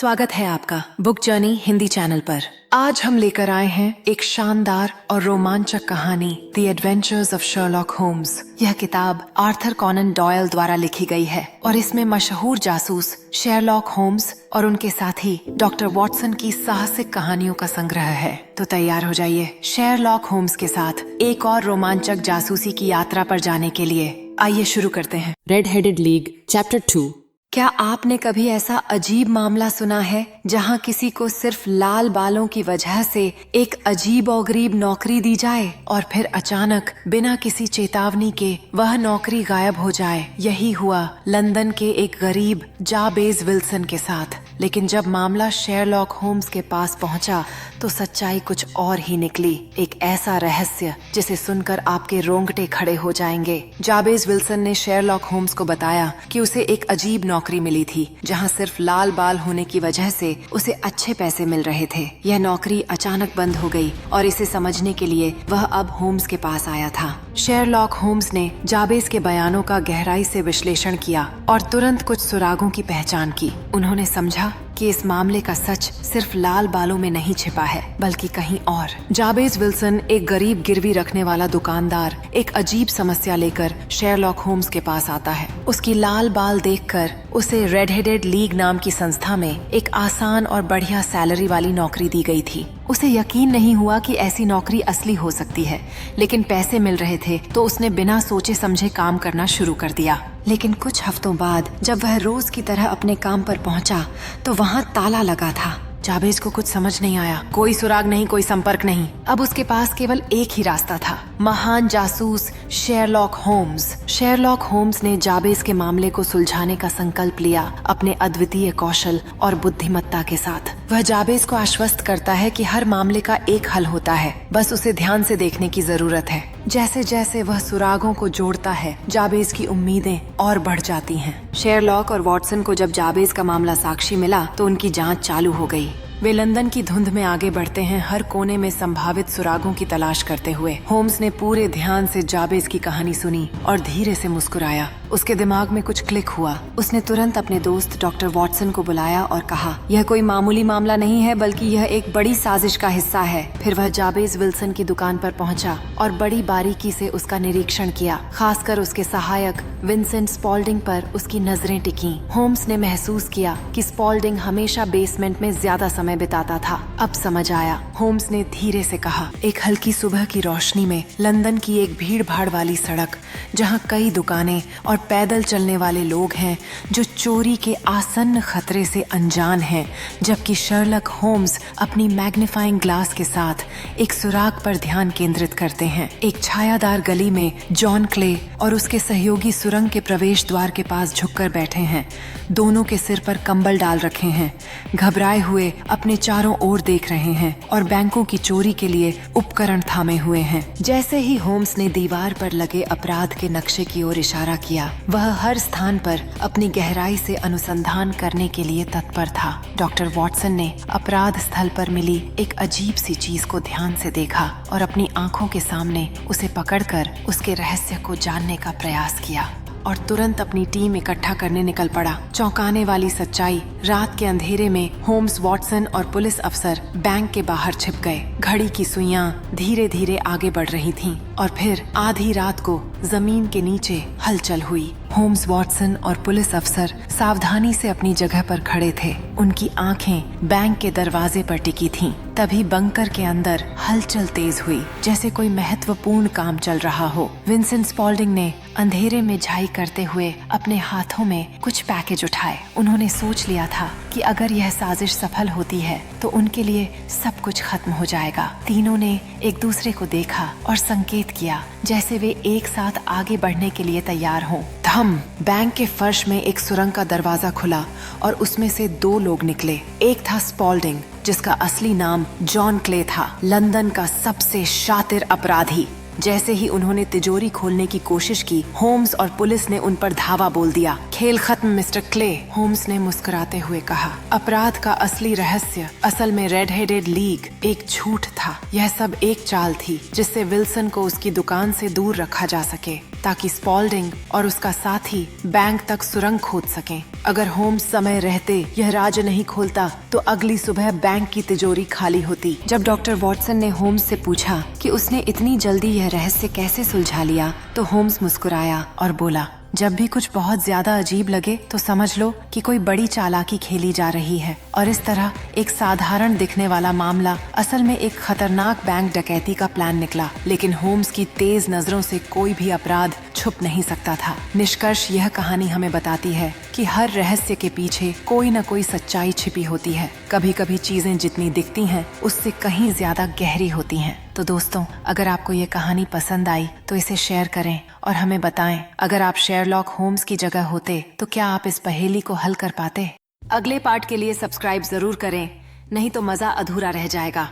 स्वागत है आपका बुक जर्नी हिंदी चैनल पर। आज हम लेकर आए हैं एक शानदार और रोमांचक कहानी, the adventures of Sherlock Holmes. यह किताब आर्थर कॉनन डॉयल द्वारा लिखी गई है और इसमें मशहूर जासूस शेरलॉक होम्स और उनके साथी डॉक्टर वॉटसन की साहसिक कहानियों का संग्रह है। तो तैयार हो जाइए शेरलॉक होम्स के साथ एक और रोमांचक जासूसी की यात्रा पर जाने के लिए। आइए शुरू करते हैं। Red headed league chapter 2। क्या आपने कभी ऐसा अजीब मामला सुना है जहां किसी को सिर्फ लाल बालों की वजह से एक अजीब और गरीब नौकरी दी जाए और फिर अचानक बिना किसी चेतावनी के वह नौकरी गायब हो जाए? यही हुआ लंदन के एक गरीब जाबेज विल्सन के साथ। लेकिन जब मामला शेरलॉक होम्स के पास पहुंचा तो सच्चाई कुछ और ही निकली। एक ऐसा रहस्य जिसे सुनकर आपके रोंगटे खड़े हो जाएंगे। जाबेज विल्सन ने शेरलॉक होम्स को बताया कि उसे एक अजीब नौकरी मिली थी जहां सिर्फ लाल बाल होने की वजह से उसे अच्छे पैसे मिल रहे थे। यह नौकरी अचानक बंद हो गई और इसे समझने के लिए वह अब होम्स के पास आया था। शेरलॉक होम्स ने जाबेज के बयानों का गहराई से विश्लेषण किया और तुरंत कुछ सुरागों की पहचान की। उन्होंने समझा कि इस मामले का सच सिर्फ लाल बालों में नहीं छिपा है बल्कि कहीं और। जाबेज विल्सन, एक गरीब गिरवी रखने वाला दुकानदार, एक अजीब समस्या लेकर शेरलॉक होम्स के पास आता है। उसकी लाल बाल देखकर उसे रेड हेडेड लीग नाम की संस्था में एक आसान और बढ़िया सैलरी वाली नौकरी दी गई थी। उसे यकीन नहीं हुआ कि ऐसी नौकरी असली हो सकती है, लेकिन पैसे मिल रहे थे तो उसने बिना सोचे समझे काम करना शुरू कर दिया। लेकिन कुछ हफ्तों बाद जब वह रोज की तरह अपने काम पर पहुंचा तो वहां ताला लगा था। जाबेज को कुछ समझ नहीं आया। कोई सुराग नहीं, कोई संपर्क नहीं। अब उसके पास केवल एक ही रास्ता था, महान जासूस शेरलॉक होम्स। शेरलॉक होम्स ने जाबेज के मामले को सुलझाने का संकल्प लिया अपने अद्वितीय कौशल और बुद्धिमत्ता के साथ। वह जाबेज को आश्वस्त करता है कि हर मामले का एक हल होता है, बस उसे ध्यान से देखने की जरूरत है। जैसे जैसे वह सुरागों को जोड़ता है, जाबेज की उम्मीदें और बढ़ जाती हैं। शेरलॉक और वॉटसन को जब जाबेज का मामला साक्षी मिला तो उनकी जांच चालू हो गई। वे लंदन की धुंध में आगे बढ़ते हैं, हर कोने में संभावित सुरागों की तलाश करते हुए। होम्स ने पूरे ध्यान से जाबेज की कहानी सुनी और धीरे से मुस्कुराया। उसके दिमाग में कुछ क्लिक हुआ। उसने तुरंत अपने दोस्त डॉक्टर वॉटसन को बुलाया और कहा, यह कोई मामूली मामला नहीं है बल्कि यह एक बड़ी साजिश का हिस्सा है। फिर वह जाबेज विल्सन की दुकान पर पहुंचा और बड़ी बारीकी से उसका निरीक्षण किया। खासकर उसके सहायक विंसेंट स्पॉल्डिंग पर उसकी नजरें टिकी। होम्स ने महसूस किया कि स्पॉल्डिंग हमेशा बेसमेंट में ज्यादा समय बिताता था। अब समझ आया। होम्स ने धीरे से कहा, एक हल्की सुबह की रोशनी में लंदन की एक भीड़ भाड़ वाली सड़क जहां कई दुकानें और पैदल चलने वाले लोग हैं जो चोरी के आसन्न खतरे से अनजान हैं, जबकि शर्लॉक होम्स अपनी मैग्नीफाइंग ग्लास के साथ एक सुराग पर ध्यान केंद्रित करते हैं। एक छायादार गली में जॉन क्ले और उसके सहयोगी सुरंग के प्रवेश द्वार के पास झुककर बैठे हैं। दोनों के सिर पर कंबल डाल रखे हैं, घबराए हुए अपने चारों ओर देख रहे हैं और बैंकों की चोरी के लिए उपकरण थामे हुए हैं। जैसे ही होम्स ने दीवार पर लगे अपराध के नक्शे की ओर इशारा किया, वह हर स्थान पर अपनी गहराई से अनुसंधान करने के लिए तत्पर था। डॉक्टर वॉटसन ने अपराध स्थल पर मिली एक अजीब सी चीज को ध्यान से देखा और अपनी आंखों के सामने उसे पकड़कर उसके रहस्य को जानने का प्रयास किया और तुरंत अपनी टीम इकट्ठा करने निकल पड़ा। चौंकाने वाली सच्चाई, रात के अंधेरे में होम्स, वॉटसन और पुलिस अफसर बैंक के बाहर छिप गए। घड़ी की सुइयां धीरे धीरे आगे बढ़ रही थीं और फिर आधी रात को जमीन के नीचे हलचल हुई। होम्स, वॉटसन और पुलिस अफसर सावधानी से अपनी जगह पर खड़े थे। उनकी आंखें बैंक के दरवाजे पर टिकी थीं। तभी बंकर के अंदर हलचल तेज हुई, जैसे कोई महत्वपूर्ण काम चल रहा हो। विंसेंट स्पॉल्डिंग ने अंधेरे में झाई करते हुए अपने हाथों में कुछ पैकेज उठाए। उन्होंने सोच लिया था कि अगर यह साजिश सफल होती है तो उनके लिए सब कुछ खत्म हो जाएगा। तीनों ने एक दूसरे को देखा और संकेत किया जैसे वे एक साथ आगे बढ़ने के लिए तैयार हों। धम! बैंक के फर्श में एक सुरंग का दरवाजा खुला और उसमें से दो लोग निकले। एक था स्पॉल्डिंग, जिसका असली नाम जॉन क्ले था, लंदन का सबसे शातिर अपराधी। जैसे ही उन्होंने तिजोरी खोलने की कोशिश की, होम्स और पुलिस ने उन पर धावा बोल दिया। खेल खत्म मिस्टर क्ले, होम्स ने मुस्कुराते हुए कहा। अपराध का असली रहस्य असल में रेड हेडेड लीग एक झूठ था। यह सब एक चाल थी जिससे विल्सन को उसकी दुकान से दूर रखा जा सके ताकि स्पॉल्डिंग और उसका साथी बैंक तक सुरंग खोद सकें। अगर होम्स समय रहते यह राज नहीं खोलता तो अगली सुबह बैंक की तिजोरी खाली होती। जब डॉक्टर वॉटसन ने होम्स से पूछा कि उसने इतनी जल्दी यह रहस्य कैसे सुलझा लिया, तो होम्स मुस्कुराया और बोला, जब भी कुछ बहुत ज्यादा अजीब लगे तो समझ लो कि कोई बड़ी चालाकी खेली जा रही है। और इस तरह एक साधारण दिखने वाला मामला असल में एक खतरनाक बैंक डकैती का प्लान निकला। लेकिन होम्स की तेज नजरों से कोई भी अपराध छुप नहीं सकता था। निष्कर्ष यह कहानी हमें बताती है कि हर रहस्य के पीछे कोई न कोई सच्चाई छिपी होती है। कभी कभी चीजें जितनी दिखती हैं उससे कहीं ज्यादा गहरी होती हैं। तो दोस्तों, अगर आपको ये कहानी पसंद आई तो इसे शेयर करें और हमें बताएं, अगर आप शेरलॉक होम्स की जगह होते तो क्या आप इस पहेली को हल कर पाते? अगले पार्ट के लिए सब्सक्राइब जरूर करें, नहीं तो मजा अधूरा रह जाएगा।